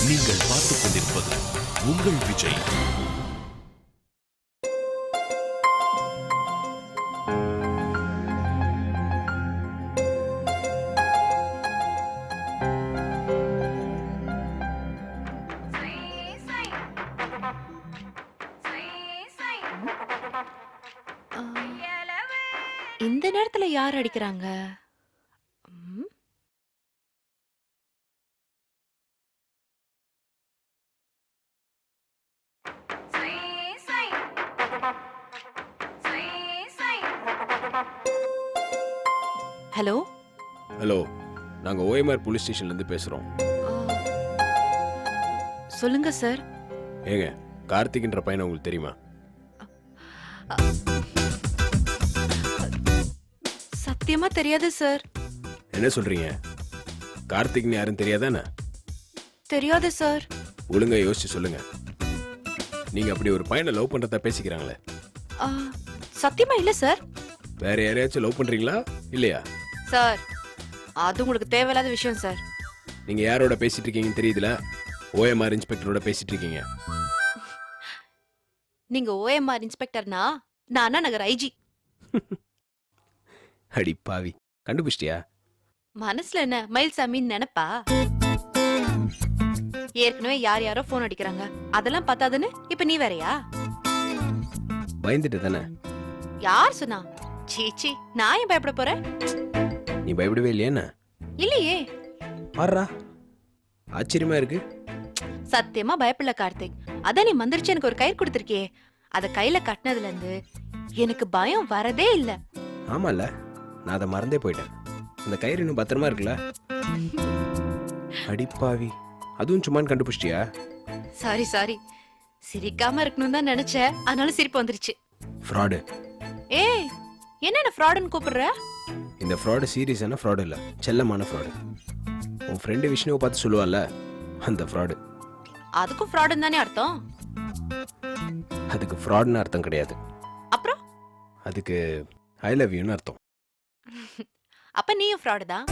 நீங்கள் பார்த்துக் கொண்டிருப்பது உங்கள் விஜய். இந்த நேரத்துல யார் அடிக்கிறாங்க? ஹலோ ஹலோ, நாங்க ஓஎம்ஆர் போலீஸ் ஸ்டேஷன்ல இருந்து பேசுறோம். சொல்லுங்க சார். ஏங்க, கார்த்திக்ன்ற பையனை உங்களுக்கு தெரியுமா? சத்தியமா தெரியாது சார். என்ன சொல்றீங்க? கார்த்திக்னு யாரும் தெரியாதானே? தெரியாது சார். ஒழுங்கா யோசிச்சு சொல்லுங்க. நீங்க அப்படி ஒரு பையனை லவ் பண்றதா பேசிக்கிறாங்களே. சத்தியமா இல்ல சார். வேற யாரையாச்சும் லவ் பண்றீங்களா இல்லையா? சார், அது உங்களுக்கு தேவையில்லாத விஷயம் சார். நீங்க யாரோட பேசிட்டு இருக்கீங்கன்னு தெரியுதுல? ஓஎம்ஆர் இன்ஸ்பெக்டரோட பேசிட்டு இருக்கீங்க. நீங்க ஓஎம்ஆர் இன்ஸ்பெக்டர்னா நான் அண்ணா நகர் ஐஜி. அடி பாவி, கண்டுபிடிச்சிட்டியா? மனசுல என்ன மயில்சாமின்னு நினைப்பா? ஏற்கனவே யார் யாரோ போன் அடிக்கிறாங்க, அதெல்லாம் பத்தாதுன்னு இப்ப நீ வேறயா? பயந்துட்டு தானே? யார் சொன்னா? சீச்சி, நான் ஏன் பயப்பட போறேன்? நீ பயப்படவே இல்லையா? இல்லையே. ஆறா, ஆச்சரியமா இருக்கு. சத்தியமா பயப்படல கார்த்திக். அதான் நீ மந்திரிச்சு எனக்கு ஒரு கயிறு கொடுத்திருக்கே, அத கையில கட்டினதுல இருந்து எனக்கு பயம் வரதே இல்ல. ஆமால, நான் அதை மறந்தே போயிட்டேன். அந்த கயிறு இன்னும் பத்திரமா இருக்குல்ல? அடிப்பாவி, அதுவும் சும்மான்னு கண்டுபிடிச்சிட்டியா? சாரி சாரி, சிரிக்காம இருக்கணும் தான் நினைச்சேன், அதனால சிரிப்பு வந்துருச்சு. ஃப்ராடு. ஏய், என்ன ஃப்ராடுன்னு கூப்பிடுற? இந்த ஃப்ராடு சீரியஸான ஃப்ராடு இல்ல, செல்லமான ஃப்ராடு. உன் ஃப்ரெண்டு விஷ்ணுவை பார்த்து சொல்லுவாள்ல, அந்த ஃப்ராடு. அதுக்கும் ஃப்ராடுன்னு தானே அர்த்தம்? அதுக்கு ஃப்ராடுன்னு அர்த்தம் கிடையாது. அப்புறம்? அதுக்கு ஐ லவ் யூன்னு அர்த்தம். அப்ப நீயும் ஃப்ராடு தான்.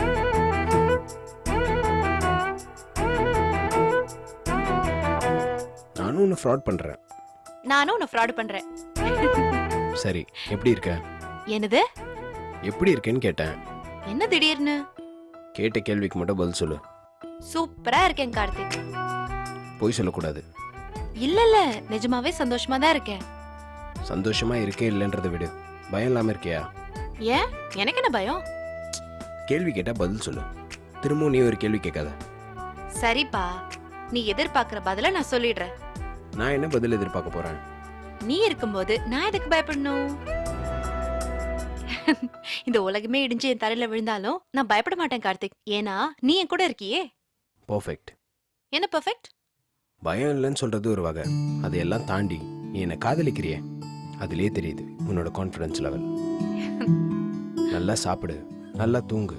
நானும் உன்னை ஃப்ராட் பண்றேன். நானும் உன்னை ஃப்ராடு பண்றேன். சரி, எப்படி இருக்க? என்னது? எப்படி இருக்கேன்னு கேட்டேன். என்ன திடீர்னு? கேட்ட கேள்விக்கு மட்டும் பதில் சொல்லு. சூப்பரா இருக்கேன் கார்த்திக். பொய் சொல்லக்கூடாது. இல்ல இல்ல, நிஜமாவே சந்தோஷமா தான் இருக்கேன். சந்தோஷமா இருக்கே இல்லைன்றதை விடு, பயம் இல்லாம இருக்கியா? ஏன், எனக்கு என்ன பயம்? கேள்வி கேட்டா பதில் சொல்லு. திரும்பவும் நீ ஒரு கேள்வி கேட்காத. சரிப்பா, நீ எதிர்பார்க்கிற பதில நான் சொல்லிடுறேன். நான் என்ன பதில் எதிர்பார்க்க போறேன்? நீ இருக்கும்போது நான் எதுக்கு பயப்படணும்? இந்த உலகமே இடிஞ்சு என் தலையில விழுந்தாலும் நான் பயப்பட மாட்டேன் கார்த்திக். ஏன்னா நீ என் கூட இருக்கியே. பர்ஃபெக்ட். என்ன பர்ஃபெக்ட்? பயம் இல்லைன்னு சொல்றது ஒரு வகை, அதையெல்லாம் தாண்டி நீ என்னை காதலிக்கிறியே, அதுலயே தெரியுது உன்னோட கான்ஃபிடன்ஸ் லெவல். நல்லா சாப்பிடு, நல்லா தூங்கு,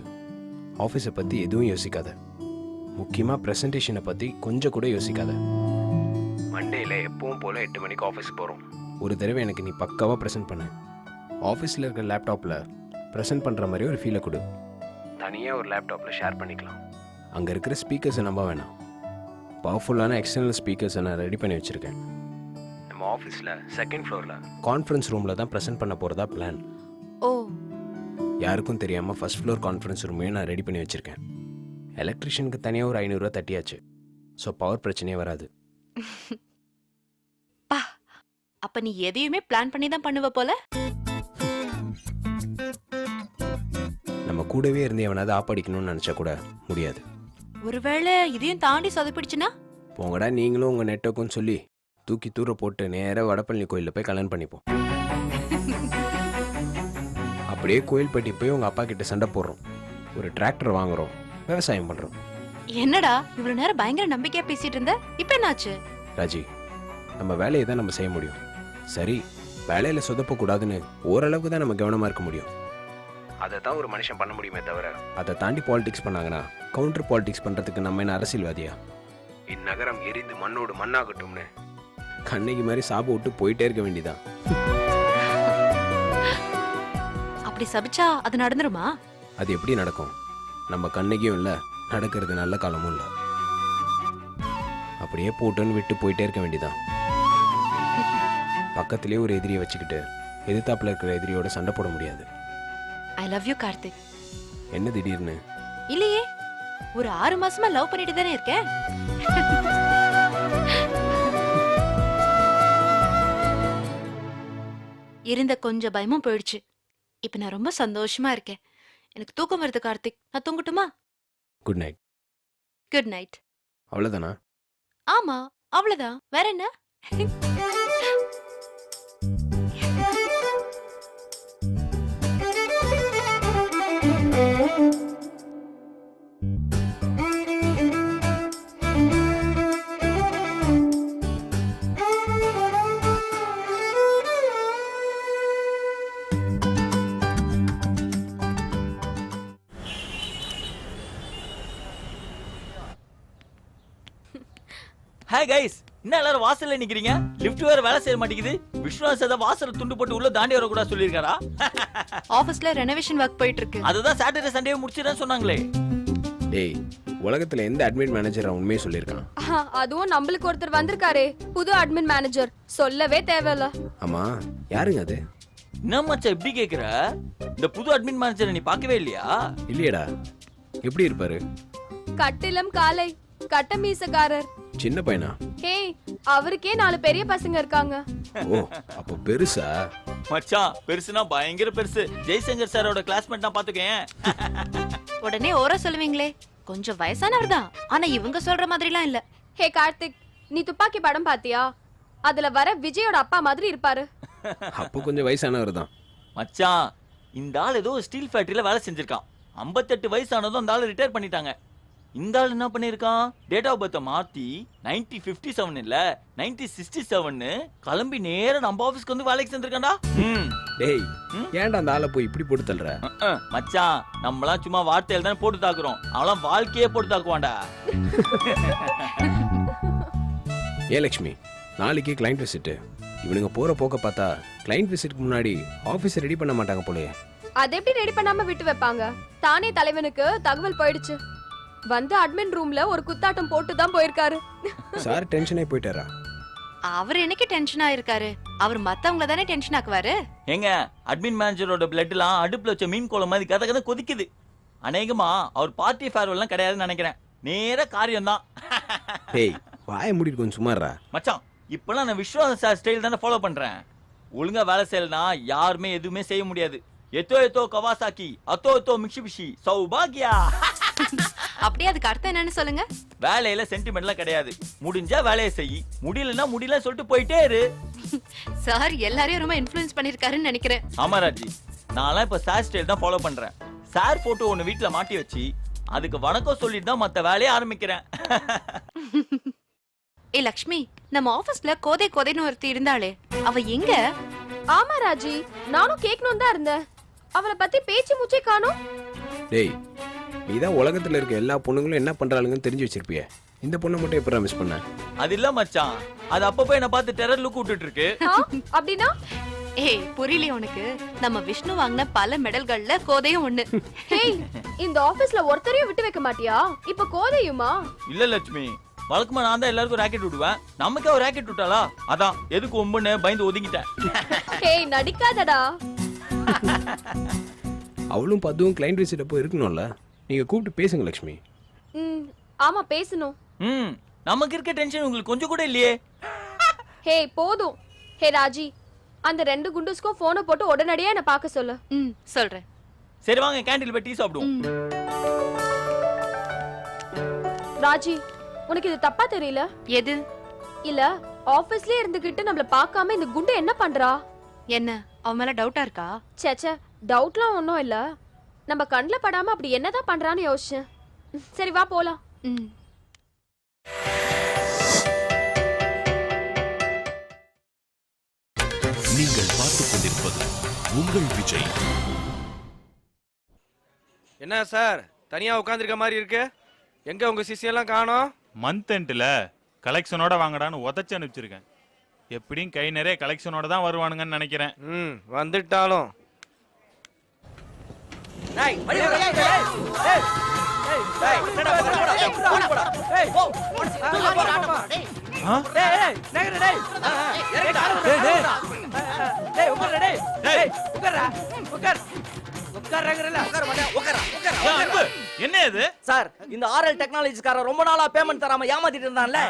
ஆஃபீஸை பத்தி எதுவும் யோசிக்காத, முக்கியமா பிரசன்டேஷனை பத்தி கொஞ்சம் கூட யோசிக்காத. மண்டேல எப்பவும் போல 8 மணிக்கு ஆஃபீஸ் போறோம். ஒரு தடவை எனக்கு நீ பக்காவா ப்ரெசென்ட் பண்ணு. ஆஃபீஸில் இருக்கிற லேப்டாப்பில் ப்ரெசென்ட் பண்ணுற மாதிரி ஒரு ஃபீலை கொடு. தனியாக ஒரு லேப்டாப்பில் ஷேர் பண்ணிக்கலாம். அங்கே இருக்கிற ஸ்பீக்கர்ஸை நம்ப வேணாம். பவர்ஃபுல்லான எக்ஸ்டர்னல் ஸ்பீக்கர்ஸை நான் ரெடி பண்ணி வச்சுருக்கேன். நம்ம ஆஃபீஸில் செகண்ட் ஃப்ளோரில் கான்ஃபரன்ஸ் ரூமில் தான் ப்ரெசென்ட் பண்ண போகிறதா பிளான். ஓ. யாருக்கும் தெரியாமல் ஃபர்ஸ்ட் ஃப்ளோர் கான்ஃபரன்ஸ் ரூமையும் நான் ரெடி பண்ணி வச்சுருக்கேன். எலக்ட்ரிஷியனுக்கு தனியாக ஒரு 500 ரூபா தட்டியாச்சு. ஸோ பவர் பிரச்சனையே வராது. பா, அப்ப நீ எதையுமே பிளான் பண்ணி தான் பண்ணுவ போல. நம்ம கூடவே இருந்து எவனாவது ஆப்படிக்கணும்னு நினச்சா கூட முடியாது. ஒருவேளை இதையும் தாண்டி சொதப்பிடுச்சுன்னா? போங்கடா, நீங்களும் உங்கள் நெட்வொர்க்குன்னு சொல்லி தூக்கி தூர போட்டு நேராக வடபழனி கோயிலில் போய் கல்யாணம் பண்ணிப்போம். அப்படியே கோயில்பட்டி போய் உங்கள் அப்பா கிட்ட சண்டை போடுறோம், ஒரு டிராக்டர் வாங்குறோம், விவசாயம் பண்ணுறோம். என்னடா இவ்வளவு நேரம் பயங்கர நம்பிக்கையா பேசிட்டு இருந்த, இப்ப என்னாச்சு? ராஜி, நம்ம வேலையை தான் நம்ம செய்ய முடியும். சரி, வேலையில் சொதப்பக்கூடாதுன்னு ஓரளவுக்கு தான் நம்ம கவனமாக இருக்க முடியும். அதை தான் ஒரு மனுஷன் பண்ண முடியுமே தவிர அதை தாண்டி பாலிடிக்ஸ் பண்ணாங்கன்னா கவுண்டர் பாலிடிக்ஸ் பண்ணுறதுக்கு நம்ம என்ன அரசியல்வாதியா? இந்நகரம் எரிந்து மண்ணோடு மண்ணாகட்டும்னு கண்ணகி மாதிரி சாப விட்டு போயிட்டே இருக்க வேண்டியதான். அப்படி சபிச்சா அது நடந்துருமா? அது எப்படி நடக்கும்? நம்ம கண்ணகியும் இல்லை, நடக்கிறது நல்ல காலமும் இல்லை. அப்படியே போட்டுன்னு விட்டு போயிட்டே இருக்க வேண்டியதான். பக்கத்திலே ஒரு எதிரியை வச்சுக்கிட்டு எதிர்த்தாப்புல இருக்கிற எதிரியோட சண்டை போட முடியாது. I love you Karthik. என்ன திடீர்னு? இல்லையே, ஒரு 6 மாசமா லவ் பண்ணிட்டு தானே இருக்கேன். இருந்த கொஞ்சம் பயமும் போயிடுச்சு. இப்ப நான் ரொம்ப சந்தோஷமா இருக்கேன். எனக்கு தூக்கம் வருது கார்த்திக், நான் தூங்கட்டுமா? Good night. Good night. அவ்வளோதானா? ஆமா, அவ்வளவுதான். வேற என்ன? ஹாய் கைஸ், என்ன எல்லாரும் வாசல்ல நிக்கிறீங்க? லிஃப்ட் வேற வேலை செய்ய மாட்டேங்குது. விஸ்வநாத் சார் வாசல்ல துண்டு போட்டு உள்ள தாண்டி வர கூட சொல்லிருக்காரா? ஆபீஸ்ல ரெனோவேஷன் ஒர்க் போயிட்டு இருக்கு. அதுதான் சாட்டர்டே சண்டே முடிச்சிரேன்னு சொன்னாங்களே. டேய், உலகத்துல எந்த அட்மின் மேனேஜர் உண்மையை சொல்லியிருக்கான்? அதுவும் நம்மளுக்கு ஒருத்தர் வந்திருக்காரே, புது அட்மின் மேனேஜர், சொல்லவே தேவையில்ல. ஆமா, யாருங்க அது? என்ன மச்சான் இப்படி கேக்குற? இந்த புது அட்மின் மேனேஜரை நீ பார்க்கவே இல்லையா? இல்லையடா. எப்படி இருப்பாரு? கட்டிலம் காலை, கட்ட மீசக்காரர். சின்ன பையனா? ஹே, அவருக்கே 4 பெரிய பசங்க இருக்காங்க. ஓ, அப்ப பெருசா? மச்சான் பெருசுனா பயங்கர பெருசு. ஜெய்சங்கர் சாரோட கிளாஸ்மேட் நான் பாத்துக்கேன். உடனே ஓரா சொல்லுவீங்களே, கொஞ்சம் வயசானவர் தான், ஆனா இவங்க சொல்ற மாதிரிலாம் இல்ல. ஹே கார்த்திக், நீ துப்பாக்கி படம் பாத்தியா? அதுல வர விஜயோட அப்பா மாதிரி இருப்பாரு. அப்போ கொஞ்சம் வயசானவர் தான். மச்சான், இந்த ஆள் ஏதோ ஸ்டீல் ஃபேக்டரியில வேலை செஞ்சிருக்கான். 58 வயசானதும் அந்த ஆள் ரிட்டையர் பண்ணிட்டாங்க. இந்த ஆள் என்ன பண்ணிருக்கான்? டேட் ஆஃப் பர்த் மாத்தி 1957 இல்ல 1967 கிளம்பி நேரா நம்ம ஆபீஸ்க்கு வந்து வேலைக்கு செஞ்சிருக்கான்டா. டேய், ஏன்டா அந்த ஆளை போய் இப்படி போட்டு தள்ளுற? மச்சான், நம்மளாம் சும்மா வார்த்தையில தான் போட்டு தாக்குறோம், அவளாம் வாழ்க்கையே போட்டு தாக்குவான்டா. ஏ லட்சுமி, நாளைக்கு கிளைண்ட் விசிட். இவனுங்க போற போக்க பார்த்தா கிளைண்ட் விசிட்க்கு முன்னாடி ஆபீஸ் ரெடி பண்ண மாட்டாங்க போலயே. அது எப்படி ரெடி பண்ணாம விட்டு வைப்பாங்க? தானே தலைவனுக்கு தகவல் போயிடுச்சு. வந்து அட்மின் ரூம்ல ஒரு குத்தாட்டம் போட்டு தான் போயிருக்காரு. சார் டென்ஷனே போயிட்டாரா? அவர் என்னைக்கு டென்ஷன் ஆயிருக்காரு? அவர் மத்தவங்கள தானே டென்ஷன் ஆக்குவாரு. ஏங்க, அட்மின் மேனேஜரோட பிளட் எல்லாம் அடுப்புல வச்ச மீன் குழம்பு மாதிரி கதை கதை கொதிக்குது. அநேகமா அவர் பார்ட்டி ஃபேர்வெல்லாம் கிடையாதுன்னு நினைக்கிறேன். நேர காரியம் தான். டேய், வாயை மூடிட்டு கொஞ்சம் சும்மாறா. மச்சான், இப்பெல்லாம் நான் விஸ்வநாத் சார் ஸ்டைல் தானே ஃபாலோ பண்றேன். ஒழுங்கா வேலை செய்யலனா யாருமே எதுவுமே செய்ய முடியாது. எத்தோ எத்தோ கவாசாக்கி, அத்தோ எத்தோ மிக்ஷிபிஷி, சௌபாகியா. அப்படியே அதுக்கு அர்த்தம் என்னன்னு சொல்லுங்க. வேலையில சென்டிமெண்ட்லாம் கிடையாது. முடிஞ்சா வேலையை செய், முடியலன்னா முடியல சொல்லிட்டு போயிட்டே இரு. சார் எல்லாரையும் ரொம்ப இன்ஃப்ளூயன்ஸ் பண்ணிருக்காருன்னு நினைக்கிறேன். ஆமா ராஜி, நான்லாம் இப்ப சார் ஸ்டைல் தான் ஃபாலோ பண்றேன். சார் போட்டோ ஒன்னு வீட்டுல மாட்டி வச்சு அதுக்கு வணக்கம் சொல்லிட்டு தான் மத்த வேலையை ஆரம்பிக்கிறேன். ஏ லக்ஷ்மி, நம்ம ஆபீஸ்ல கோதை கோதைன்னு ஒருத்தி இருந்தாளே, அவ எங்க? ஆமா ராஜி, நானும் கேட்கணும் தான் இருந்தேன். அவளை பத்தி பேச்சு மூச்சே காணோம். டேய், நீதான் உலகத்துல இருக்க எல்லா பொண்ணுங்களும் என்ன பண்றாளுங்கன்னு தெரிஞ்சு வச்சிருப்பிய. இந்த பொண்ணை மட்டும் எப்படா மிஸ் பண்ண? அது இல்ல மச்சான், அது அப்பப்போ என்ன பார்த்து டெரர் லுக் விட்டுட்டு இருக்கு. அப்படின்னா? ஏய், புரியலையே உனக்கு? நம்ம விஷ்ணு வாங்கின பல மெடல்கள்ல கோதையும் ஒண்ணு. ஹேய், இந்த ஆபீஸ்ல ஒருத்தரையும் விட்டு வைக்க மாட்டியா? இப்ப கோதையுமா? இல்ல லட்சுமி, வழக்கமா நான் தான் எல்லாருக்கும் ராக்கெட் விடுவேன். நமக்கே ஒரு ராக்கெட் விட்டாளா, அதான் எதுக்கு ஒம்புன்னு பயந்து ஒதுங்கிட்டேன். ஹேய், நடிக்காதடா. அவளும் பத்துவும் கிளைண்ட் விசிட் போய் இருக்கணும்ல. நீங்க கூப்பிட்டு பேசுங்க லட்சுமி. ஆமா, பேசணும். நமக்கு இருக்க டென்ஷன் உங்களுக்கு கொஞ்சம் கூட இல்லையே. ஹே போதும். ஹே ராஜி, அந்த 2 குண்டுஸ்க்கும் போனை போட்டு உடனடியா என்ன பார்க்க சொல்லு. சொல்றேன். சரி வாங்க, கேண்டீன்ல போய் டீ சாப்பிடுவோம். ராஜி, உனக்கு இது தப்பா தெரியல? எது? இல்ல, ஆபீஸ்லயே இருந்துகிட்டு நம்மள பார்க்காம இந்த குண்டு என்ன பண்றா? என்ன, அவ மேல டவுட்டா இருக்கா? சேச்சே, டவுட்லாம் ஒன்றும் இல்ல. நம்ம கண்ணுல படாம அப்படி என்னதான் பண்றான்னு யோசிச்சேன். சரி வா போலாம். நீங்கள் பார்த்துக் கொண்டிருப்பது உங்கள் விஜய். என்ன சார், தனியா உட்காந்துருக்க மாதிரி இருக்கு? எங்க உங்க சிசியெல்லாம் காணோம்? மந்த் எண்ட்ல கலெக்ஷனோட வாங்கடான்னு உதச்சு அனுப்பிச்சிருக்கேன். எப்படியும் கை நிறைய கலெக்ஷனோட தான் வருவானுங்கன்னு நினைக்கிறேன். வந்துட்டாலும் ஆ? டேய் டேய் நகரு டேய் டேய் உட்கார்டா டேய் டேய் உட்கார்டா உட்கார்றங்கறல ஏன் அன்பு, என்ன இது? சார் இந்த ஆர்எல் டெக்னாலஜிஸ்கார ரொம்ப நாளா பேமெண்ட் தராம ஏமாத்திட்டு இருந்தான்ல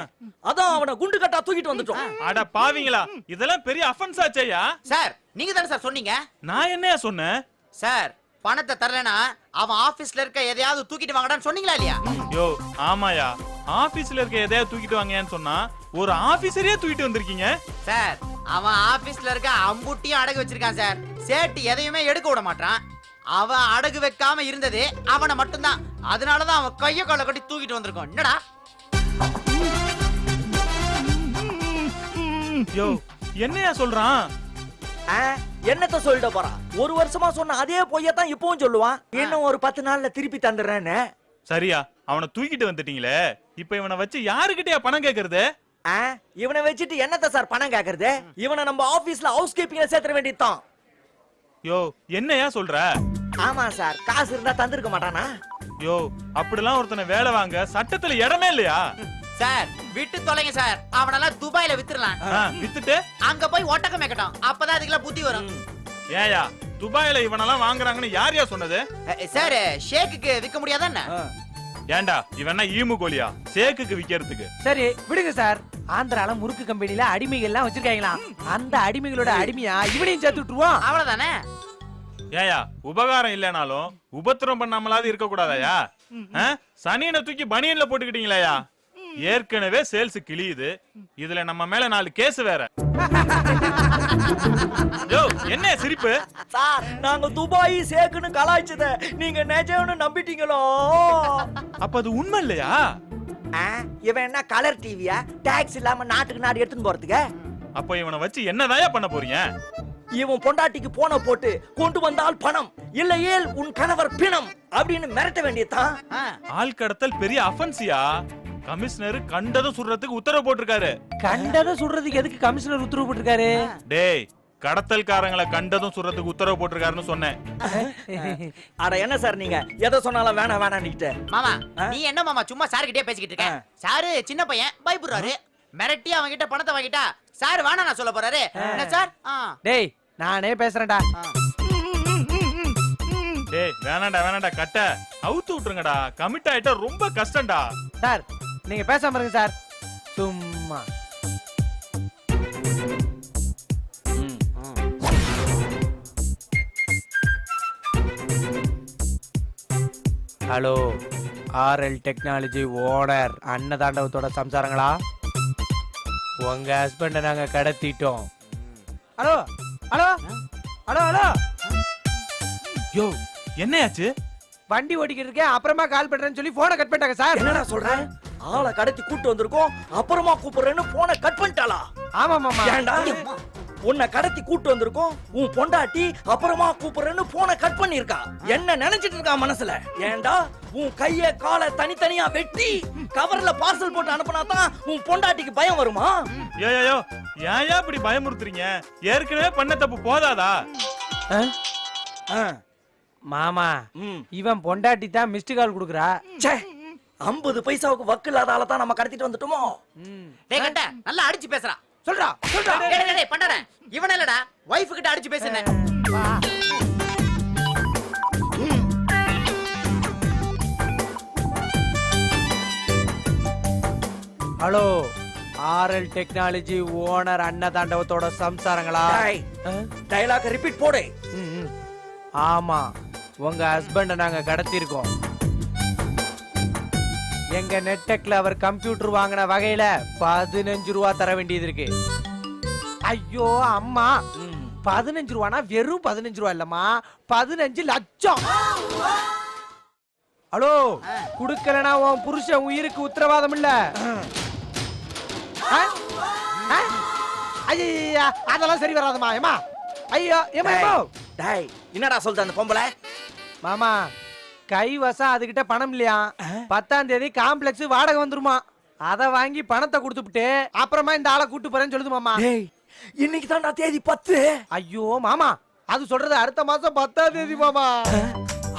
அதான் அவனை குண்டு கட்டா தூக்கிட்டு வந்துட்டோம். அட பாவிங்களா, இதெல்லாம் பெரிய அஃபென்ஸ் ஆச்சேயா? சார் நீங்க தானே சார் சொன்னீங்க. நான் என்னையா சொன்னேன்? சார் பணத்தை தரலனா அவன் ஆபீஸ்ல இருக்க எதையாவது தூக்கிட்டு வாங்கடான்னு சொன்னீங்களா இல்லையா? யோ ஆமாயா, ஆபீஸ்ல இருக்க எதையாவது தூக்கிட்டு வாங்கன்னு சொன்னா ஒரு ஆபீசரே தூக்கிட்டு வந்திருக்கீங்க. சார் அவன் ஆபீஸ்ல இருக்க அம்புட்டியும் அடகு வச்சிருக்கான் சார். சேட்டு எதையுமே எடுக்க விட மாட்டான். அவன் அடகு வைக்காம இருந்தது அவனை மட்டும்தான். அதனாலதான் அவன் கைய கால கட்டி தூக்கிட்டு வந்திருக்கோம். என்னடா யோ என்னையா சொல்றான்? என்னத்த சொல்லிட போறான்? ஒரு வருஷமா சொன்ன அதே பொய்யத்தான் இப்பவும் சொல்லுவான். இன்னும் ஒரு 10 நாள்ல திருப்பி தந்துடுறேன்னு. சரியா, அவனை தூக்கிட்டு வந்துட்டீங்களே, இப்ப இவனை வச்சு யாருக்கிட்டயா பணம் கேக்குறது? இவனை வச்சுட்டு என்னத்த சார் பணம் கேக்குறது? இவனை நம்ம ஆபீஸ்ல ஹவுஸ் கீப்பிங்ல சேர்த்துற வேண்டியதுதான். யோ என்னையா சொல்ற? ஆமா சார், காசு இருந்தா தந்திருக்க மாட்டானா? யோ அப்படிலாம் ஒருத்தனை வேலை வாங்க சட்டத்துல இடமே இல்லையா? சார் விட்டு தொலைங்க சார். அவனெல்லாம் துபாயில வித்துறலாம். வித்துட்டு அங்க போய் ஒட்டக்க மேக்கட்டும். அப்பதான் அதுக்கெல்லாம் புத்தி வரும். ஏயா துபாயில இவனெல்லாம் வாங்குறாங்கன்னு யாரையா சொன்னது? சார் ஷேக்குக்கு விற்க முடியாதானே? ஏண்டா இவனா ஈமு கோழியா சேக்குக்கு விக்கிறதுக்கு? சரி விடுங்க சார். ஆந்திரால முறுக்கு கம்பெனில அடிமைகள் எல்லாம் வச்சிருக்காங்களாம். அந்த அடிமைகளோட அடிமையா இவனையும் சேர்த்து விட்டுருவோம். அவ்வளவுதானே? ஏயா உபகாரம் இல்லைனாலும் உபத்திரம் பண்ணாமலாவது இருக்க கூடாதாயா? சனியனை தூக்கி பனியன்ல போட்டுக்கிட்டீங்களா? ஏற்கனவே சேல்ஸ் கிளியுது, இதுல நம்ம மேல 4 கேஸ் வேற. யோ என்ன சிரிப்பு? சார் நாங்க துபாய் சேக்குன்னு கலாய்ச்சத நீங்க நிஜம்னு நம்பிட்டீங்களோ? அப்ப அது உண்மை இல்லையா? இவன் என்ன கலர் டிவியா டாக்ஸ் இல்லாம நாட்டுக்கு நாடு எடுத்துன்னு போறதுக்கு? அப்ப இவனை வச்சு என்னதாயா பண்ண போறீங்க? இவன் பொண்டாட்டிக்கு போன போட்டு கொண்டு வந்தால் பணம், இல்லையேல் உன் கணவர் பிணம் அப்படின்னு மிரட்ட வேண்டியதான். ஆள் கடத்தல் பெரிய அஃபென்சியா? கமிஷனர் கண்டதும் சுடுறதுக்கு உத்தரவு போட்டிருக்காரு. கண்டதும் சுடுறதுக்கு எதுக்கு கமிஷனர் உத்தரவு போட்டிருக்காரு? டேய் கடத்தல்காரங்களை கண்டதும் சுடுறதுக்கு உத்தரவு போட்டிருக்காருன்னு சொன்னேன். அட என்ன சார் நீங்க எதை சொன்னாலும் வேணாம் வேணாம்னுட்டு. மாமா நீ என்ன மாமா சும்மா சார் கிட்டே பேசிக்கிட்டு இருக்க? சாரு சின்ன பையன் பயப்படுறாரு. மிரட்டி அவங்க கிட்ட பணத்தை வாங்கிட்டா சார் வேணா நான் சொல்ல போறாரு. என்ன சார்? டேய் நானே பேசுறேன்டா. டேய் வேணாண்டா கட்ட அவுத்து விட்டுருங்கடா. கமிட் ஆயிட்டா ரொம்ப கஷ்டம்டா. சார் நீங்க பேசாம இருங்க சார். சும்மா ஹலோ, ஆர்எல் டெக்னாலஜி ஓனர் அன்னதாண்டவத்தோட சம்சாரங்களா? உங்க ஹஸ்பண்ட நாங்க கடத்திட்டோம். Hello hello hello hello. யோ என்னையாச்சு? வண்டி ஓட்டிக்கிட்டு இருக்கேன், அப்புறமா கால் பண்றேன்னு சொல்லி போனை கட் பண்ணிட்டாங்க சார். என்னடா சொல்ற? ஆளை கடத்தி கூட்டு வந்திருக்கோம், அப்புறமா கூப்பிடுறேன்னு போனை கட் பண்ணிட்டாளா? ஆமா மாமா. ஏன்டா உன்னை கடத்தி கூட்டு வந்திருக்கோம், உன் பொண்டாட்டி அப்புறமா கூப்பிடுறேன்னு போனை கட் பண்ணிருக்கா. என்ன நினைச்சிட்டு இருக்கா மனசுல? ஏன்டா உன் கைய காலை தனித்தனியா வெட்டி கவர்ல பார்சல் போட்டு அனுப்புனா தான் உன் பொண்டாட்டிக்கு பயம் வருமா? யோ ஏன் இப்படி பயமுறுத்துறீங்க? ஏற்கனவே பண்ண தப்பு போதாதா? மாமா இவன் பொண்டாட்டி தான் மிஸ்டு கால் குடுக்குறா. 50 பைசாவுக்கு வக்கு இல்லாத ஆளை தான் நம்ம கடத்திட்டு வந்துட்டோமோ? டேய் கட்ட நல்லா அடிச்சு பேசுறான். சொல்றா சொல்றா. டேய் டேய் பண்ணடா. இவன இல்லடா வைஃப் கிட்ட அடிச்சு பேசுனே. ஹலோ, ஆர்எல் டெக்னாலஜி ஓனர் அன்னதாண்டவத்தோட சம்சாரங்களா? டயலாக் ரிப்பீட் போடு. ஆமா, உங்க ஹஸ்பண்ட நாங்க கடத்திருக்கோம். எங்க நெட்டெக்ல அவர் கம்ப்யூட்டர் வாங்கின வகையில 15 ரூபா தர வேண்டியது இருக்கு. ஐயோ அம்மா, 15 ரூபானா வெறும் 15 ரூபா இல்லம்மா, 15 லட்சம். ஹலோ, குடுக்கலனா உன் புருஷன் உயிருக்கு உத்தரவாதம் இல்ல. ஐயா அதெல்லாம் சரி வராதம்மா. ஏமா ஐயோ ஏமா. டேய் என்னடா சொல்ற அந்த பொம்பளை? மாமா கைவசம் அதுகிட்ட பணம் இல்லையா, 10ஆம் தேதி காம்ப்ளெக்ஸ் வாடகை வந்துருமா, அத வாங்கி பணத்தை கொடுத்துட்டு அப்புறமா இந்த ஆளை கூட்டு போறேன்னு சொல்லுது மாமா. டேய் இன்னைக்கு தான்டா தேதி 10. ஐயோ மாமா, அது சொல்றது அடுத்த மாசம் 10ஆம் தேதி மாமா.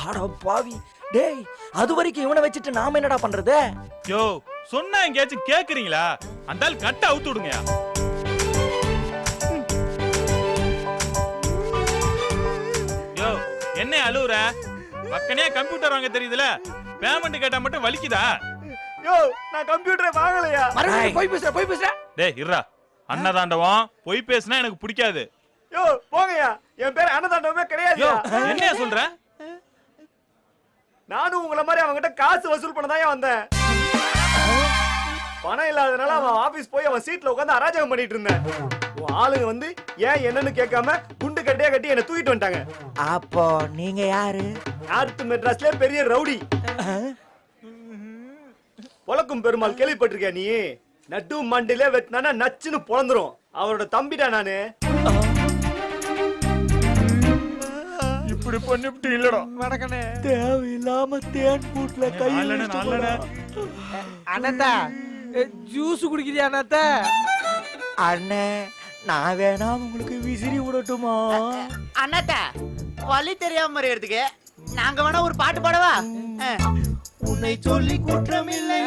அட பாவி. டேய் அது வரைக்கும் இவனை வச்சுட்டு நாம என்னடா பண்றது? யோ சொன்னா எங்கேயாச்சும் கேக்குறீங்களா? அந்த ஆள் கட்ட அவுத்து விடுங்கயா. யோ என்ன அழுவுற? பக்கனே கம்ப்யூட்டர் வாங்க தெரியுதுல, பேமெண்ட் கேட்டா மட்டும் வலிக்குதா? யோ நான் கம்ப்யூட்டரை வாங்கலையா. மறுபடியும் போய் பேசுற. டேய் இருடா, அன்னதாண்டவம் பொய் பேசினா எனக்கு பிடிக்காது. யோ போங்கயா, என் பேர் அன்னதாண்டவமே கிடையாது. யோ என்னையா சொல்ற? நானும் உங்கள மாதிரி அவன்கிட்ட காசு வசூல் பண்ணதான் வந்தேன். பணம் இல்லாதனால அவன் ஆபீஸ் போய் அவன் சீட்ல உட்கார்ந்து அராஜகம் பண்ணிட்டு இருந்தேன். உன் ஆளுங்க வந்து ஏன் என்னன்னு கேட்காம குண்டு கட்டியா கட்டி என்ன தூக்கிட்டு வந்துட்டாங்க. அப்போ நீங்க யாரு? நார்த் மெட்ராஸ்ல பெரிய ரவுடி. பொலக்கும் பெருமாள் கேள்விப்பட்டிருக்கியா நீ? நட்டு மண்டிலே வெட்டினா நச்சுன்னு பொழந்துரும். அவரோட தம்பிடா நானு. இப்படி பண்ணிவிட்டு இல்லடா. வணக்கண்ணே. தேவையில்லாம தேன் கூட்டுல கை அண்ணாத்தா ஜூஸ் குடிக்கிறியா அண்ணாத்தா? அண்ணே நான் வேணா உங்களுக்கு விசிறி விடட்டுமா? அண்ணாத்த வழி தெரியாம மறையறதுக்கு நாங்க வேணா ஒரு பாட்டு பாடவா? உன்னை சொல்லி குற்றமில்லை,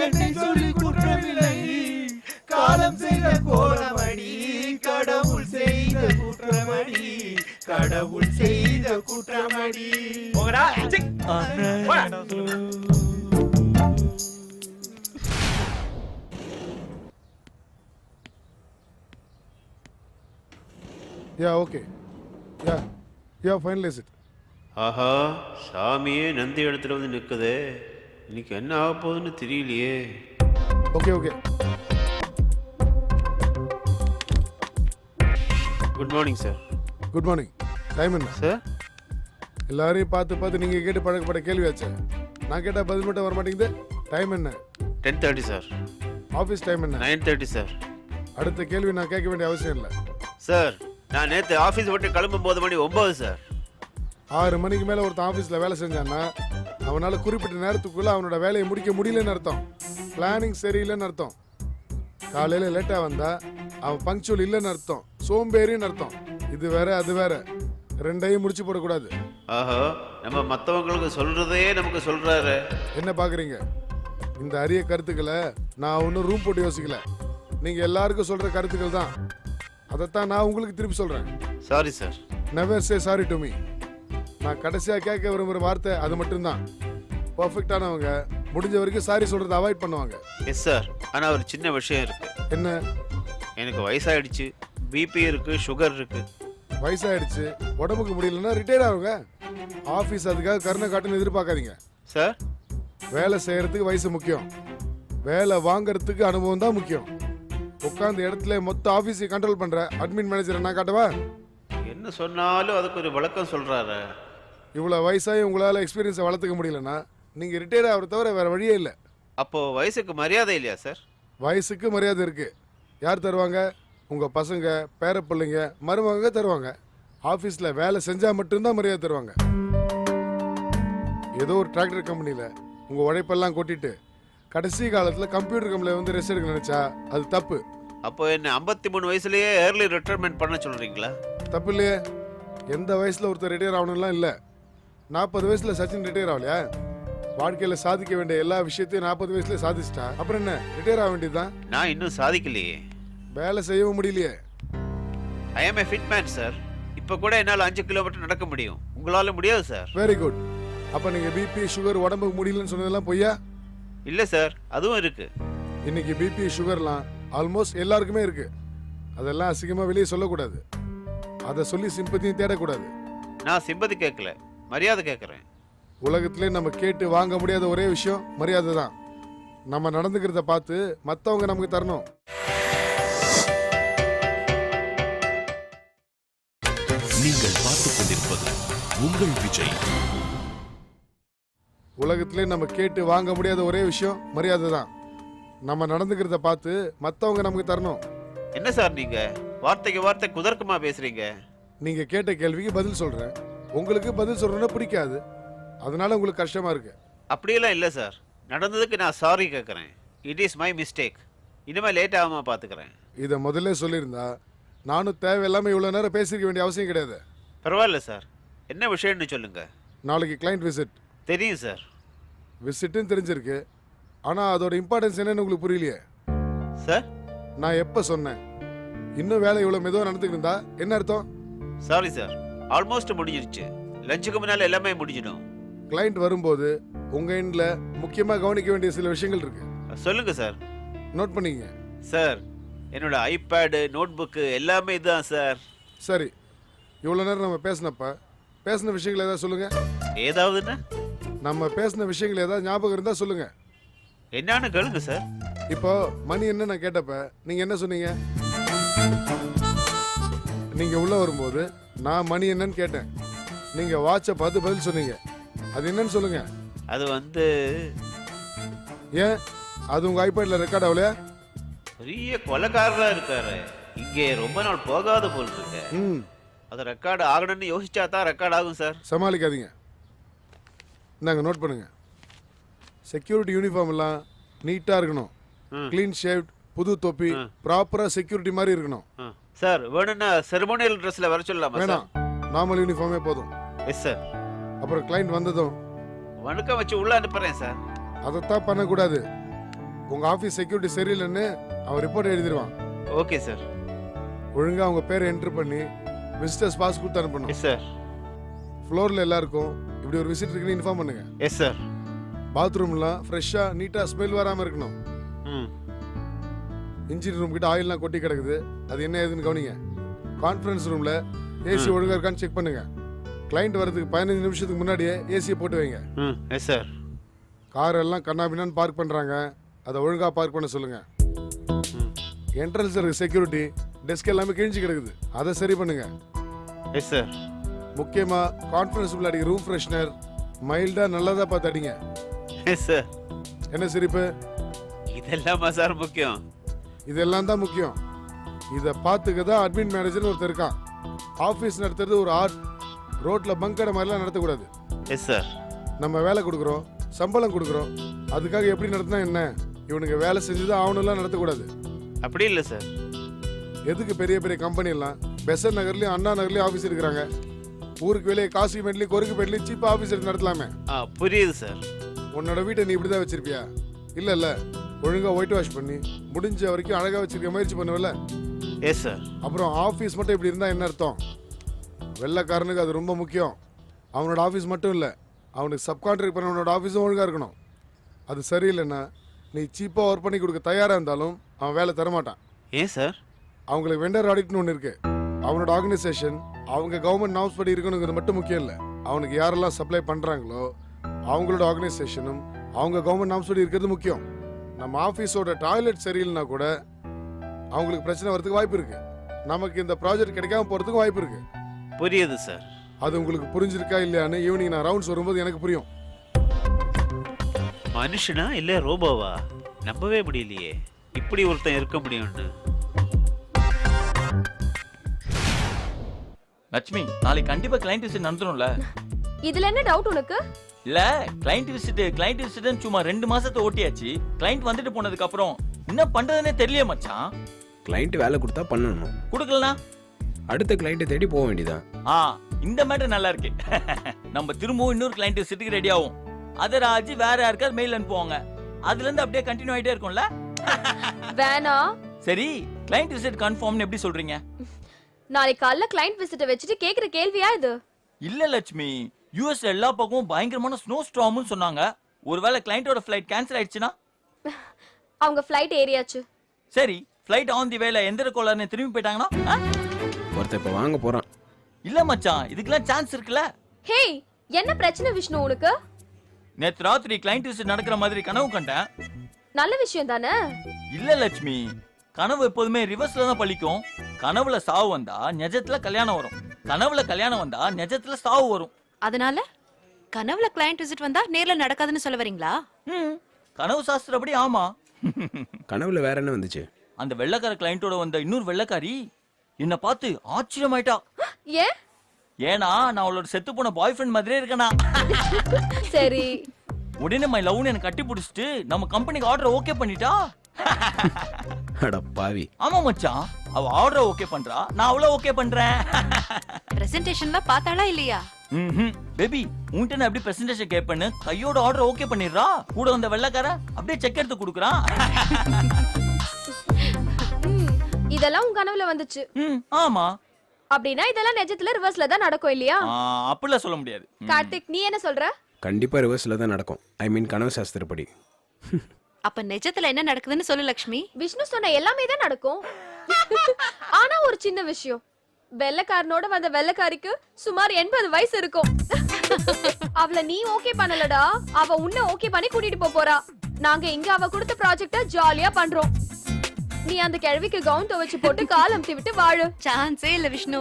என்னை சொல்லி குற்றமில்லை, காலம் செய்த கோலமடி, கடவுள் செய்த குற்றமடி, கடவுள் செய்த குற்றமடி. போங்கடா. சிக். போடா. Yeah, okay. Yeah, finalize it. ஆஹா, சாமியே நந்தி இடத்துல வந்து நிற்குதே. இன்னைக்கு என்ன ஆக போகுதுன்னு தெரியலையே. Okay. Good morning sir. Good morning. Time என்ன? சார் எல்லாரையும் பார்த்து நீங்கள் கேட்டு பழக்கப்பட்ட கேள்வியாச்சு. நான் கேட்டால் பதில் மட்டும் வர மாட்டேங்குது. டைம் என்ன? 10:30 சார். ஆஃபீஸ் டைம் என்ன? 9:30 சார். அடுத்த கேள்வி நான் கேட்க வேண்டிய அவசியம் இல்லை. சார் நான் நேற்று ஆஃபீஸ் விட்டு கிளம்பும் போது மணி 9 சார். 6 மணிக்கு மேலே ஒருத்தன் ஆஃபீஸில் வேலை செஞ்சான்னா அவனால் குறிப்பிட்ட நேரத்துக்குள்ளே அவனோட வேலையை முடிக்க முடியலன்னு அர்த்தம். பிளானிங் சரியில்லைன்னு அர்த்தம். காலையில் லேட்டாக வந்தால் அவன் பங்க்சுவல் இல்லைன்னு அர்த்தம். சோம்பேறின்னு அர்த்தம். இது வேற அது வேற, ரெண்டையும் முடிச்சு போடக்கூடாது. ஆஹா, நம்ம மற்றவங்களுக்கு சொல்றதே நமக்கு சொல்றாரு. என்ன பார்க்குறீங்க? இந்த அரிய கருத்துக்களை நான் ஒன்றும் ரூம் போட்டு யோசிக்கல. நீங்கள் எல்லாருக்கும் சொல்கிற கருத்துக்கள் தான். அதைத்தான் நான் உங்களுக்கு திருப்பி சொல்கிறேன். Sorry sir. Never say sorry to me. நான் கடைசியாக கேட்க விரும்புகிற வார்த்தை அது மட்டும்தான். பர்ஃபெக்டானவங்க முடிஞ்ச வரைக்கும் சாரி சொல்கிறத அவாய்ட் பண்ணுவாங்க. Yes sir. ஆனால் ஒரு சின்ன விஷயம் இருக்கு. என்ன? எனக்கு வயசாயிடுச்சு, பிபி இருக்கு, சுகர் இருக்கு. வயசாயிடுச்சு, உடம்புக்கு முடியலன்னா ரிட்டையர் ஆகுங்க. ஆஃபீஸ் அதுக்காக கருணை காட்டுன்னு எதிர்பார்க்காதீங்க சார். வேலை செய்யறதுக்கு வயசு முக்கியம், வேலை வாங்கறதுக்கு அனுபவம் தான் முக்கியம். உட்கார்ந்த இடத்துல மொத்த ஆஃபீஸை கண்ட்ரோல் பண்ற அட்மின் மேனேஜர் நான் காட்டவா? என்ன சொன்னாலும் அதுக்கு ஒரு விளக்கம் சொல்றாரு. இவ்வளோ வயசாகி உங்களால் எக்ஸ்பீரியன்ஸை வளர்த்துக்க முடியலன்னா நீங்கள் ரிட்டையர் ஆகிற தவிர வேறு வழியே இல்லை. அப்போ வயசுக்கு மரியாதை இல்லையா சார்? வயசுக்கு மரியாதை இருக்குது. யார் தருவாங்க? உங்கள் பசங்க, பேர பிள்ளைங்க, மருமகங்க தருவாங்க. ஆஃபீஸில் வேலை செஞ்சால் மட்டும்தான் மரியாதை தருவாங்க. ஏதோ ஒரு டிராக்டர் கம்பெனியில் உங்கள் உழைப்பெல்லாம் கொட்டிட்டு கடைசி காலத்தில் கம்ப்யூட்டர் கம்பெனியில் வந்து ரெஸ்ட் எடுக்க நினச்சா அது தப்பு. அப்போ என்ன 53 வயசுலயே ஏர்லி ரிட்டையர்மெண்ட் பண்ண சொல்றீங்களா? தப்பு இல்லையே. எந்த வயசில் ஒருத்தர் ரிட்டையர் ஆகணும்லாம் இல்லை. 40 வயசில் சச்சின் ரிட்டையர் ஆகலையா? வாழ்க்கையில் சாதிக்க வேண்டிய எல்லா விஷயத்தையும் 40 வயசுல சாதிச்சிட்டா அப்புறம் என்ன, ரிட்டையர் ஆக வேண்டியதுதான். நான் இன்னும் சாதிக்கலையே. வேலை செய்யவும் முடியலையே. ஐ ஆம் ஏ ஃபிட் மேன் சார். இப்போ கூட என்னால் 5 கிலோமீட்டர் நடக்க முடியும், உங்களால முடியாது சார். Very good. அப்போ நீங்கள் பிபி சுகர் உடம்புக்கு முடியலன்னு சொன்னதெல்லாம் பொய்யா? இல்லை சார், அதுவும் இருக்கு. இன்னைக்கு பிபி சுகர்லாம் ஆல்மோஸ்ட் எல்லாருக்குமே இருக்கு. அதெல்லாம் அசிங்கமாக வெளியே சொல்லக்கூடாது. அதை சொல்லி சிம்பத்தியும் தேடக்கூடாது. நான் சிம்பதி கேட்கல, மரியாதை கேட்குறேன். உலகத்திலே நம்ம கேட்டு வாங்க முடியாத ஒரே விஷயம் மரியாதை தான். நம்ம நடந்துக்கிறத பார்த்து மற்றவங்க நமக்கு தரணும். நீங்கள் பார்த்துக் கொண்டிருப்பது உங்கள் விஜய். உலகத்திலே நம்ம கேட்டு வாங்க முடியாத ஒரே விஷயம் மரியாதை தான். நம்ம நடந்துக்கிறத பார்த்து மற்றவங்க நமக்கு தரணும். என்ன சார் நீங்க வார்த்தைக்கு வார்த்தை குதர்க்கமா பேசுறீங்க? நீங்க கேட்ட கேள்விக்கு பதில் சொல்றேன். உங்களுக்கு பதில் சொல்றேன்னா பிடிக்காது, அதனால உங்களுக்கு கஷ்டமா இருக்கு. அப்படியெல்லாம் இல்லை சார். நடந்ததுக்கு நான் சாரி கேட்குறேன். It is my mistake. இனிமேல் லேட் ஆகாம பார்த்துக்கிறேன். இதை முதல்ல சொல்லியிருந்தா நானும் தேவையில்லாமல் இவ்வளோ நேரம் பேசிக்க வேண்டிய அவசியம் கிடையாது. பரவாயில்ல சார், என்ன விஷயம்னு சொல்லுங்க. நாளைக்கு கிளைண்ட் விசிட். தெரியும் சார். விசிட்டுன்னு தெரிஞ்சிருக்கு, ஆனால் அதோட இம்பார்ட்டன்ஸ் என்னன்னு உங்களுக்கு புரியலையே. சார் நான் எப்ப சொன்னேன்? இன்னும் வேலை இவ்வளவு மெதுவா நடந்துட்டு இருந்தா என்ன அர்த்தம்? சாரி சார், ஆல்மோஸ்ட் முடிஞ்சிருச்சு. லஞ்சுக்கு முன்னால எல்லாமே முடிஞ்சிடும். கிளைண்ட் வரும்போது உங்க எண்ட்ல முக்கியமா கவனிக்க வேண்டிய சில விஷயங்கள் இருக்கு. சொல்லுங்க சார். நோட் பண்ணிக்கங்க. சார் என்னோட ஐபேடு, நோட்புக்கு எல்லாமே இதுதான் சார். சரி, இவ்வளவு நேரம் நம்ம பேசின விஷயங்கள் ஏதாவது சொல்லுங்க. ஏதாவதுன்னா? நம்ம பேசின விஷயங்கள் ஏதாவது ஞாபகம் இருந்தா சொல்லுங்க. என்னன்னு கேளுங்க சார். இப்போ மணி என்ன நான் கேட்டப்ப நீங்க என்ன சொன்னீங்க? நீங்க உள்ள வரும்போது நான் மணி என்னன்னு கேட்டேன். நீங்க வாட்சை பார்த்து பதில் சொன்னீங்க. அது என்னன்னு சொல்லுங்க. அது வந்து ஏன் அது உங்க ஐபேட்ல ரெக்கார்ட் ஆகலையா? பெரிய கொலைக்காரரா இருக்காரு. இங்கே ரொம்ப நாள் போகாத போல் இருக்கு. ம், அது ரெக்கார்டு ஆகணும்னு யோசிச்சா தான் ரெக்கார்ட் ஆகும் சார். சமாளிக்காதீங்க. நாங்கள் நோட் பண்ணுங்க. செக்யூரிட்டி யூனிஃபார்ம் எல்லாம் நீட்டா இருக்கணும். க்ளீன் ஷேவ்ட், புது தொப்பி, ப்ராப்பரா செக்யூரிட்டி மாதிரி இருக்கணும். சார் வேணும்னா செரமோனியல் ட்ரெஸ்ல வர சொல்லலாமா? வேணாம், நார்மல் யூனிஃபார்மே போதும். S sir. அப்புறம் கிளைண்ட் வந்ததும் வணக்கம் வச்சு உள்ள அனுப்புறேன் சார். அதைத்தான் பண்ணக்கூடாது. உங்க ஆஃபீஸ் செக்யூரிட்டி சரியில்லைன்னு அவன் ரிப்போர்ட் எழுதிடுவான். Okay sir. ஒழுங்கா அவங்க பேரை என்ட்ரு பண்ணி விசிட்டர்ஸ் பாஸ் கொடுத்து அனுப்பணும். Yes sir. ஃப்ளோரில் எல்லாருக்கும் இப்படி ஒரு விசிட் இருக்குன்னு இன்ஃபார்ம் பண்ணுங்க. Yes sir. பாத்ரூம்லாம் ஃப்ரெஷ்ஷாக நீட்டாக ஸ்மெல் வராமல் இருக்கணும். இன்ஜின் ரூம் கிட்ட ஆயில்லாம் கொட்டி கிடக்குது, அது என்ன ஏதுன்னு கவனிங்க. கான்ஃபரன்ஸ் ரூமில் ஏசி ஒழுங்கா இருக்கான்னு செக் பண்ணுங்க. கிளைண்ட் வரதுக்கு 15 நிமிஷத்துக்கு முன்னாடியே ஏசியை போட்டு வைங்க. Yes sir. கார் எல்லாம் கண்ணாபின்னான்னு பார்க் பண்ணுறாங்க, அதை ஒழுங்காக பார்க் பண்ண சொல்லுங்க. என்ட்ரன்ஸ் இருக்க செக்யூரிட்டி டெஸ்க் எல்லாமே கிழிஞ்சு கிடக்குது, அதை சரி பண்ணுங்க. Yes sir. முக்கியமாக கான்ஃபரன்ஸ் ரூமில் அடிக்க ரூம் ஃப்ரெஷ்னர் மைல்டாக நல்லதாக பார்த்து அடிங்க. Yes sir. என்ன சிரிப்பு? இதெல்லாமா சார் முக்கியம்? இதெல்லாம் தான் முக்கியம். இதை பார்த்துக்க தான் அட்மின் மேனேஜர்னு ஒருத்தர் இருக்கான். ஆஃபீஸ் நடத்துறது ஒரு ஆர்ட். ரோட்டில் பங்கடை மாதிரிலாம் நடத்தக்கூடாது. Yes sir. நம்ம வேலை கொடுக்குறோம், சம்பளம் கொடுக்குறோம், அதுக்காக எப்படி நடத்தினா என்ன? இவனுக்கு வேலை செஞ்சுதான் ஆகணும்லாம் நடத்தக்கூடாது. அப்படி இல்லை சார். எதுக்கு பெரிய பெரிய கம்பெனி எல்லாம் பெசன் நகர்லயும் அண்ணா நகர்லயும் ஆஃபீஸ் இருக்கிறாங்க? ஊருக்கு வெளியே காசிமேட்லயும் கொருக்குப்பேட்லயும் சீப்பா ஆஃபீஸ் எடுத்து நடத்தலாமே. புரியுது சார். உன்னோட வீட்டை நீ இப்படிதான் வச்சிருப்பியா? இல்ல இல்ல, ஒழுங்கா ஒயிட் வாஷ் பண்ணி முடிஞ்ச வரைக்கும் அழகா வச்சிருக்க முயற்சி பண்ணுவல. Yes sir. அப்புறம் ஆஃபீஸ் மட்டும் இப்படி இருந்தா என்ன அர்த்தம்? வெள்ளைக்காரனுக்கு அது ரொம்ப முக்கியம். அவனோட ஆஃபீஸ் மட்டும் இல்லை, அவனுக்கு சப்கான்ட்ராக்ட் பண்ணவனோட ஆஃபீஸும் ஒழுங்கா இருக்கணும். அது சரியில்லைன்னா நீ சீப்பா ஒர்க் பண்ணி கொடுக்க தயாரா இருந்தாலும் அவன் வேலை தரமாட்டான். ஏன் சார்? அவங்களுக்கு வெண்டர் ஆடிட்னு ஒன்று இருக்கு. அவனோட ஆர்கனைசேஷன் அவங்க கவர்மெண்ட் நார்ம்ஸ் படி இருக்கணுங்கிறது மட்டும் முக்கியம் இல்லை, அவனுக்கு யாரெல்லாம் சப்ளை பண்றாங்களோ அவங்களோட ஆர்கனைசேஷனும் அவங்க கவர்மெண்ட் நார்ம்ஸ் படி இருக்கிறது முக்கியம். நம்ம ஆஃபீஸோட டாய்லெட் சரியில்லைனா கூட அவங்களுக்கு பிரச்சனை வரதுக்கு வாய்ப்பு இருக்கு. நமக்கு இந்த ப்ராஜெக்ட் கிடைக்காம போறதுக்கு வாய்ப்பு இருக்கு. புரியுது சார். அது உங்களுக்கு புரிஞ்சிருக்கா இல்லையான்னு ஈவினிங் நான் ரவுண்ட்ஸ் வரும்போது எனக்கு புரியும். மனுஷனா இல்ல ரோபோவா? நம்பவே முடியலையே இப்படி ஒருத்தன் இருக்க முடியும்னு. லட்சுமி, நாளைக்கு கண்டிப்பா கிளைண்ட் விசிட் நடந்துரும்ல? இதுல என்ன டவுட் உனக்கு? இல்ல, கிளைண்ட் விசிட் சும்மா 2 மாசத்தை ஓட்டியாச்சு. கிளைண்ட் வந்துட்டு போனதுக்கு அப்புறம் என்ன பண்றதுன்னே தெரியல மச்சான். கிளைண்ட் வேலை கொடுத்தா பண்ணணும், கொடுக்கலனா அடுத்த கிளைண்ட்டை தேடி போக வேண்டியதான். இந்த மேட்டர் நல்லா இருக்கு. நம்ம திரும்பவும் இன்னொரு கிளைண்ட் விசிட்டுக்கு ரெடி ஆகும். அத ராஜி வேற யாருக்காவது மெயில் அனுப்புவாங்க, அதுல இருந்து அப்படியே கண்டினியூ ஆயிட்டே இருக்கும்ல. வேணா. சரி, கிளைண்ட் விசிட் கன்ஃபார்ம்னு எப்படி சொல்றீங்க? நாளைக்கு காலைல கிளைண்ட் விசிட்ட வச்சுட்டு கேக்குற கேள்வியா இது? இல்ல லட்சுமி, யுஎஸ் எல்லா பக்கமும் பயங்கரமான ஸ்னோ ஸ்டார்ம்னு சொன்னாங்க. ஒருவேளை கிளைண்டோட ஃளைட் கேன்சல் ஆயிடுச்சுனா? அவங்க ஃளைட் ஏறியாச்சு. சரி, ஃளைட் ஆன் தி வேல எந்திர கோளாறுன்னு திரும்பி போயிட்டாங்கன்னா? ஒருத்தன் இப்ப வாங்க போறான். இல்ல மச்சான், இதுக்கெல்லாம் சான்ஸ் இருக்குல்ல. ஹே, என்ன பிரச்சனை விஷ்ணு உனக்கு? நேத்து ராத்திரி கிளைண்ட் விசிட் நடக்கிற மாதிரி கனவு கண்டேன். நல்ல விஷயம் தானே? இல்ல லட்சுமி, கனவு எப்போதுமே ரிவர்ஸ்ல தான் பலிக்கும். கனவுல சாவு வந்தா நிஜத்துல கல்யாணம் வரும், கனவுல கல்யாணம் வந்தா நிஜத்துல சாவு வரும். அதனால கனவுல கிளையண்ட் விசிட் வந்தா நேர்ல நடக்காதுன்னு சொல்ல வரீங்களா? கனவு சாஸ்திரப்படி ஆமா. கனவுல வேற என்ன வந்துச்சு? அந்த வெள்ளைக்கார கிளையண்டோட வந்த இன்னொரு வெள்ளைக்காரி என்ன பார்த்து ஆச்சரியமாயிட்டா. ஏன்? ஏன்னா நான் அவளோட செத்து போன பாய் ஃப்ரெண்ட் மாதிரியே இருக்கனா. சரி. உடனே மை லவ்னு எனக்கு கட்டி பிடிச்சிட்டு நம்ம கம்பெனிக்கு ஆர்டர் ஓகே பண்ணிட்டா. அட பாவி. ஆமா மச்சான், அவ ஆர்டர் ஓகே பண்றா, நான் அவள ஓகே பண்றேன். பிரசன்டேஷன்ல பார்த்தாளா இல்லையா? பேபி, உன்கிட்ட நான் எப்படி பிரசன்டேஷன் கேட்பேன்னு கையோட ஆர்டர் ஓகே பண்ணிடுறா. கூட வந்த வெள்ளைக்கார அப்படியே செக் எடுத்து கொடுக்குறான். இதெல்லாம் உன் கனவுல வந்துச்சு. ஆமா. அப்படின்னா இதெல்லாம் நிஜத்துல ரிவர்ஸ்ல தான் நடக்கும் இல்லையா? அப்படிலாம் சொல்ல முடியாது. கார்த்திக் நீ என்ன சொல்ற? கண்டிப்பா ரிவர்ஸ்ல தான் நடக்கும். ஐ மீன் கனவு சாஸ்திரப்படி. அப்ப நிஜத்துல என்ன நடக்குதுன்னு சொல்லு லக்ஷ்மி. விஷ்ணு சொன்ன எல்லாமே தான் நடக்கும். ஆனா ஒரு சின்ன விஷயம், வெள்ளைக்காரனோட வந்த வெள்ளைக்காரிக்கு சுமார் 80 வயசு இருக்கும். அவள நீ ஓகே பண்ணலடா, அவ உன்னை ஓகே பண்ணி கூட்டிட்டு போறா. நாங்க இங்க அவ கொடுத்த ப்ராஜெக்ட ஜாலியா பண்றோம். நீ அந்த கிழவிக்கு கவுன் துவைச்சு போட்டு கால் அமுத்தி விட்டு வாழு. சான்ஸே இல்ல விஷ்ணு.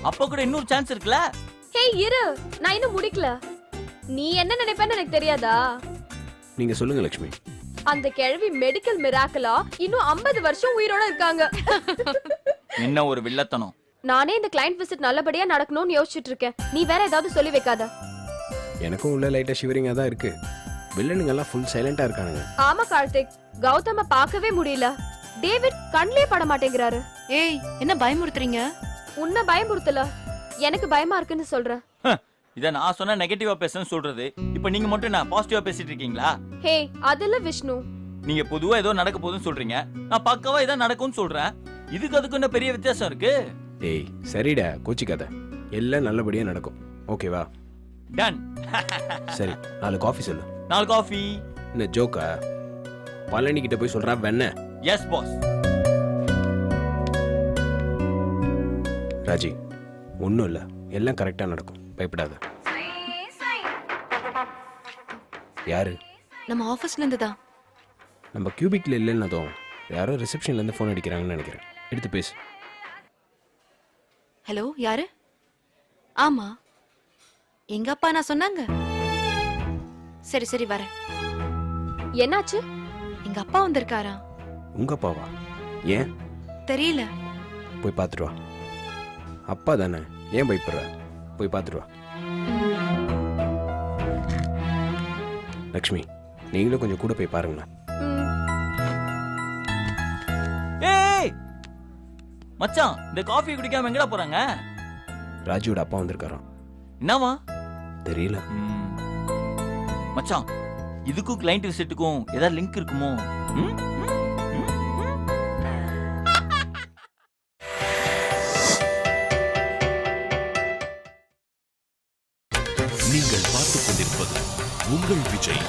அப்ப கூட இன்னொரு சான்ஸ் இருக்குல்ல. ஹே இரு, நான் இன்னும் முடிக்கல. நீ என்ன நினைப்பேன்னு எனக்கு தெரியாதா? நீங்க சொல்லுங்க லக்ஷ்மி. அந்த கிழவி மெடிக்கல் மிராக்கலா இன்னும் 50 வருஷம் உயிரோட இருக்காங்க. என்ன ஒரு வில்லத்தனம். நானே இந்த கிளையண்ட் விசிட் நல்லபடியா நடக்கணும்னு யோசிச்சுட்டு இருக்கேன். நீ வேற ஏதாவது சொல்லி வைக்காத. எனக்கும் உள்ள லைட்டா ஷிவரிங்கா தான் இருக்கு. வில்லனுங்க எல்லாம் ஃபுல் சைலண்டா இருக்கானுங்க. ஆமா கார்த்திக், கௌதம பார்க்கவே முடியல. டேவிட் கண்ணிலே பட மாட்டேங்கிறாரு. ஏய் என்ன பயமுறுத்துறீங்க? உன்னை பயமுறுத்தல, எனக்கு பயமா இருக்குன்னு சொல்றேன். இத நான் சொன்ன நெகட்டிவா பேசன்னு சொல்றது. இப்போ நீங்க மட்டும் நான் பாசிட்டிவா பேசிட்டு இருக்கீங்களா? ஹே அதெல்ல விஷ்ணு. நீங்க பொதுவா ஏதோ நடக்க போகுதுன்னு சொல்றீங்க, நான் பக்கவா இதான் நடக்கும்னு சொல்றேன். இதுக்கு அதுக்கு என்ன பெரிய வித்தியாசம் இருக்கு? டேய் சரிடா, கோச்சிக்காத. எல்லாம் நல்லபடியா நடக்கும். ஓகேவா? டன். சரி, 4 காஃபி சொல்லு. 4 காஃபி. இந்த ஜோக்கா பழனி கிட்ட போய் சொல்றா வெண்ண. S pass. ராஜி ஒன்றும் இல்லை, எல்லாம் கரெக்டாக நடக்கும், பயப்படாத. யாரு? நம்ம ஆபீஸ்ல இருந்து தான். நம்ம கியூபிக்ல இல்லைன்னதும் யாரோ ரிசப்ஷன்ல இருந்து ஃபோன் அடிக்கிறாங்கன்னு நினைக்கிறேன். எடுத்து பேசு. ஹலோ யாரு? ஆமா எங்க அப்பா நான் சொன்னாங்க. சரி சரி வரேன். என்னாச்சு? எங்க அப்பா வந்திருக்காரா? உங்க அப்பாவா? ஏன் தெரியல. போய் பார்த்துட்டு வா. அப்பா தானே, ஏன் பயப்படுற? போய் பார்த்துட்டு வா. லக்ஷ்மி நீங்களும் கொஞ்சம் கூட போய் பாருங்களேன். ஏய் மச்சான், இந்த காஃபி குடிக்காம எங்கடா போறாங்க? ராஜியோட அப்பா வந்திருக்காராம். என்னவா? தெரியல. மச்சான், இதுக்கும் கிளையண்ட் விசிட்டுக்கும் ஏதாவது லிங்க் இருக்குமோ? நீங்கள் பார்த்துக் கொண்டிருப்பது உங்கள் விஜய்.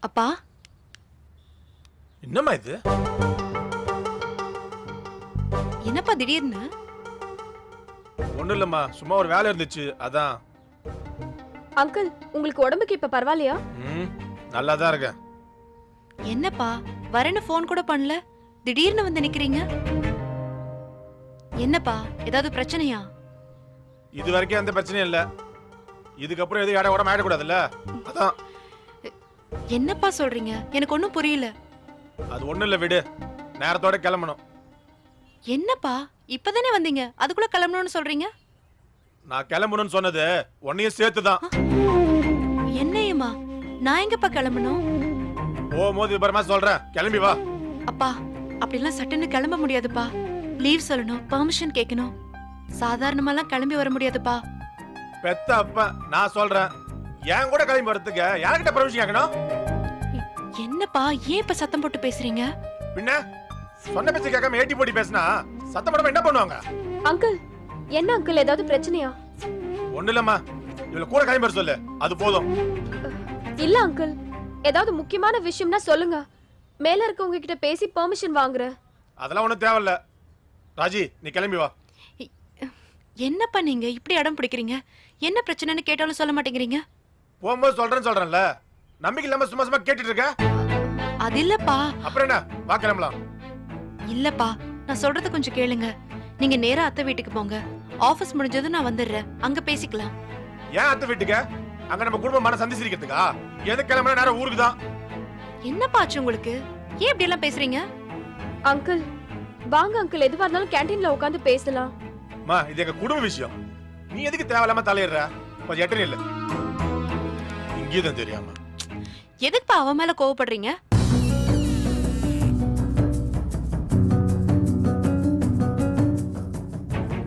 அப்பா என்னம்மா இது? என்னப்பா திடீர்னு? ஒண்ணும் இல்லம்மா, சும்மா ஒரு வேலை இருந்துச்சு அதான். அங்கிள் உங்களுக்கு உடம்புக்கு இப்ப பரவாயில்லையா? நல்லா தான் இருக்கேன். என்னப்பா வரேன்னு ஃபோன் கூட பண்ணல, திடீர்னு வந்து நிக்கிறீங்க. என்னப்பா ஏதாவது பிரச்சனையா? இது வரைக்கும் எந்த பிரச்சனையும் இல்ல. இதுக்கப்புறம் எதுவும் இடம் உடம்பு ஆயிடக்கூடாதுல்ல, அதான். என்னப்பா சொல்றீங்க? எனக்கு ஒன்னும் புரியல. அது ஒண்ணும் இல்ல, விடு. நேரத்தோட கிளம்பணும். என்னப்பா இப்பதானே வந்தீங்க, அதுக்குள்ள கிளம்பணும்னு சொல்றீங்க? நான் கிளம்பணும்னு சொன்னது உன்னையும் சேர்த்துதான். என்னையுமா? நான் எங்கப்பா கிளம்பணும்? போகும்போது விபரமா சொல்றேன், கிளம்பி வா. அப்பா அப்படிலாம் சட்டுன்னு கிளம்ப முடியாதுப்பா. லீவ் சொல்லணும், பெர்மிஷன் கேட்கணும். சாதாரணமாலாம் கிளம்பி வர முடியாதுப்பா. பெத்த அப்ப நான் சொல்றேன், என் கூட கிளம்பி வரதுக்கு யார்கிட்ட பெர்மிஷன் கேட்கணும்? என்னப்பா ஏன் இப்ப சத்தம் போட்டு பேசுறீங்க? பின்ன சொன்ன பேச்சு கேட்காம ஏட்டி போட்டி பேசினா சத்தம் போடாம என்ன பண்ணுவாங்க? அங்கிள் என்ன அங்கிள், ஏதாவது பிரச்சனையா? ஒண்ணு இல்லம்மா, இவள கூட கிளம்பி வர சொல்லு, அது போதும். இல்ல அங்கிள், ஏதாவது முக்கியமான விஷயம்னா சொல்லுங்க. மேல இருக்கவங்க கிட்ட பேசி பெர்மிஷன் வாங்குறேன். அதெல்லாம் ஒண்ணும் தேவையில்ல. ராஜி நீ கிளம்பி வா. என்னப்பா நீங்க இப்படி அடம் பிடிக்கிறீங்க? என்ன பிரச்சனைன்னு கேட்டாலும் சொல்ல மாட்டேங்கிறீங்க. போகும்போது சொல்றேன்ல, நம்பிக்கை இல்லாம சும்மா சும்மா கேட்டுட்டு இருக்க. அது இல்லப்பா. அப்புறம் என்ன, வா கிளம்பலாம். இல்லப்பா நான் சொல்றது கொஞ்சம் கேளுங்க. நீங்க நேரா அத்தை வீட்டுக்கு போங்க. ஆபீஸ் முடிஞ்சதும் நான் வந்துடுறேன், அங்க பேசிக்கலாம். ஏன் அத்தை வீட்டுக்கு? அங்க நம்ம குடும்பம் மன சந்திச்சிருக்கிறதுக்கா? எது கிளம்புற நேரம் ஊருக்கு தான். என்னப்பா ஆச்சு உங்களுக்கு? ஏன் இப்படி எல்லாம் பேசுறீங்க? அங்கிள் வாங்க அங்கிள், எதுவா இருந்தாலும் கேண்டீன்ல உட்கார்ந்து பேசலாம். மா இது எங்க குடும்ப விஷயம், நீ எதுக்கு தேவையில்லாம தலையிடுற? கொஞ்சம் எட்டனே இல்ல, இங்கேயும் தெரியாம. எதுக்குப்பா அவன் மேல கோவப்படுறீங்க?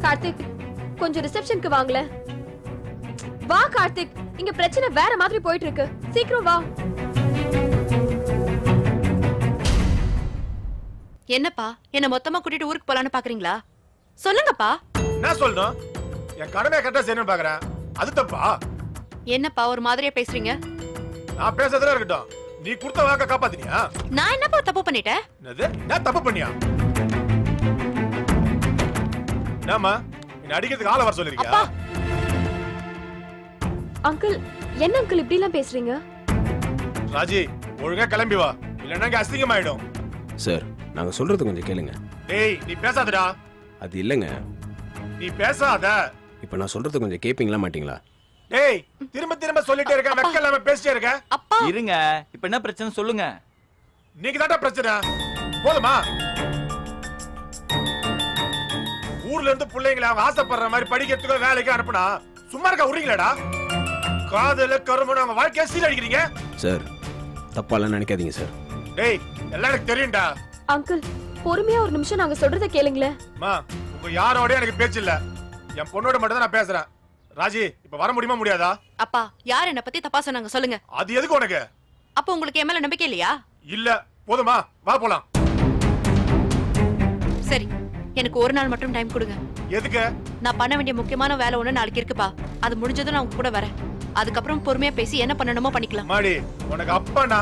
கார்த்திக் கொஞ்சம் ரிசப்ஷனுக்கு வாங்கல. வா கார்த்திக், இங்க பிரச்சனை வேற மாதிரி போயிட்டு இருக்கு. சீக்கிரம் வா. என்னப்பா என்ன மொத்தமா கூட்டிட்டு ஊருக்கு போலான்னு பாக்குறீங்களா? சொல்லுங்கப்பா. என்ன சொல்லணும்? என் கடமையை கரெக்டா செய்யணும்னு பாக்குறேன். அது தப்பா? என்னப்பா ஒரு மாதிரியா பேசுறீங்க? நான் பேசுறதுல இருக்கட்டும். நீ கொடுத்த வாக்க காப்பாத்தினியா? நான் என்னப்பா தப்பு பண்ணிட்டேன்? என்னது? நான் தப்பு பண்ணியா? என்னம்மா என்ன அடிக்கிறதுக்கு ஆள வர சொல்லிருக்கியா? அங்கிள், என்ன அங்கிள் இப்படி எல்லாம் பேசுறீங்க? ராஜி ஒழுங்கா கிளம்பி வா, இல்லன்னா இங்க அசிங்கமாயிடும். சார் நாங்க சொல்றது கொஞ்சம் கேளுங்க. டேய் நீ பேசாதடா. அது இல்லைங்க. நீ பேசாத. இப்போ நான் சொல்றது கொஞ்சம் கேப்பீங்களா மாட்டீங்களா? டேய் திரும்ப திரும்ப சொல்லிட்டே இருக்க, வெக்க இல்லாம பேசிட்டே இருக்க. அப்பா இருங்க, இப்ப என்ன பிரச்சனை சொல்லுங்க. நீங்க தான்டா பிரச்சனை. போதுமா? ஊர்ல இருந்து பிள்ளைங்களை அவங்க ஆசைப்படுற மாதிரி படிக்கிறதுக்கோ வேலைக்கு அனுப்புனா சும்மா இருக்க விடுறீங்களாடா? காதல கருமணம் அவங்க வாழ்க்கையை சீரழிக்கிறீங்க. சார் தப்பாலாம் நினைக்காதீங்க சார். டேய் எல்லாம் எனக்கு தெரியும்டா. அங்கிள், பொறுமையா ஒரு நிமிஷம் நாங்க சொல்றத கேளுங்களேன். அம்மா உங்க யாரோட எனக்கு பேச்சு இல்ல. என் பொண்ணோட மட்டும் தான் நான் பேசுறேன். ராஜி இப்ப வர முடியுமா முடியாதா? அப்பா யார் என்ன பத்தி தப்பா சொன்னாங்க சொல்லுங்க. அது எதுக்கு உனக்கு? அப்ப உங்களுக்கு என் மேல நம்பிக்கை இல்லையா? இல்ல. போதுமா? வா போலாம். சரி, எனக்கு ஒரு நாள் மட்டும் டைம் கொடுங்க. எதுக்கு? நான் பண்ண வேண்டிய முக்கியமான வேலை ஒண்ணு நாளைக்கு இருக்குப்பா. அது முடிஞ்சதும் நான் உங்க கூட வரேன். அதுக்கப்புறம் பொறுமையா பேசி என்ன பண்ணணுமோ பண்ணிக்கலாம். மாடி உனக்கு அப்பனா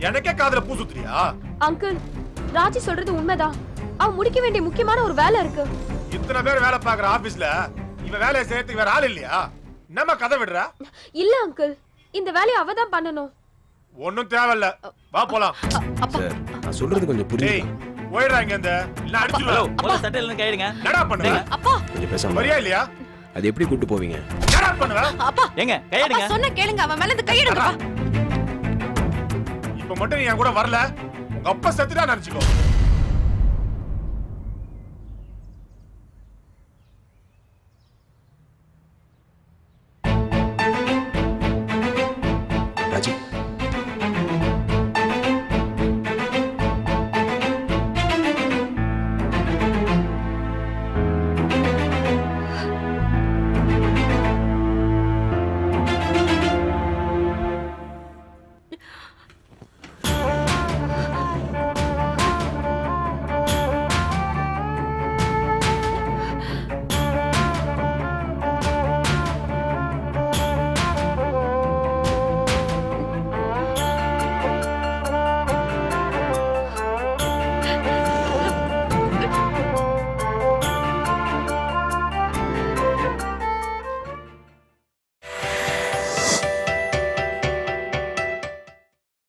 எனக்கே காதுல பூ சுத்துறியா? அங்கிள், ராஜி சொல்றது உண்மைதான். அவ முடிக்க வேண்டிய முக்கியமான ஒரு வேலை இருக்கு. இத்தனை பேர் வேலை பாக்குற ஆபீஸ்ல இவ வேலையை செய்யறதுக்கு வேற ஆள் இல்லையா? என்னம்மா கதை விடுற? இல்ல அங்கிள், இந்த வேலையை அவ தான் பண்ணணும். ஒண்ணும் தேவையில்ல. வா போலாம். சார் நான் சொல்றது கொஞ்சம் டேய் புரியுது. போயிடுறா இங்க இருந்து. இல்ல ஹலோ, அடிச்சுடுவேன். முதல்ல சட்டையில கையிடுங்க. என்னடா பண்ணுவ? அப்பா கொஞ்சம் பேசாம வரியா இல்லையா? அது எப்படி கூட்டு போவீங்க? என்னடா பண்ணுவ? அப்பா ஏங்க அப்பா கையிடுங்க. சொன்ன கேளுங்க. அவன் மேல இருந்து கையிடுங்கப்பா. இப்ப மட்டும் நீ என் கூட வரல, உங்க அப்பா செத்துட்டா நினைச்சுக்கோ.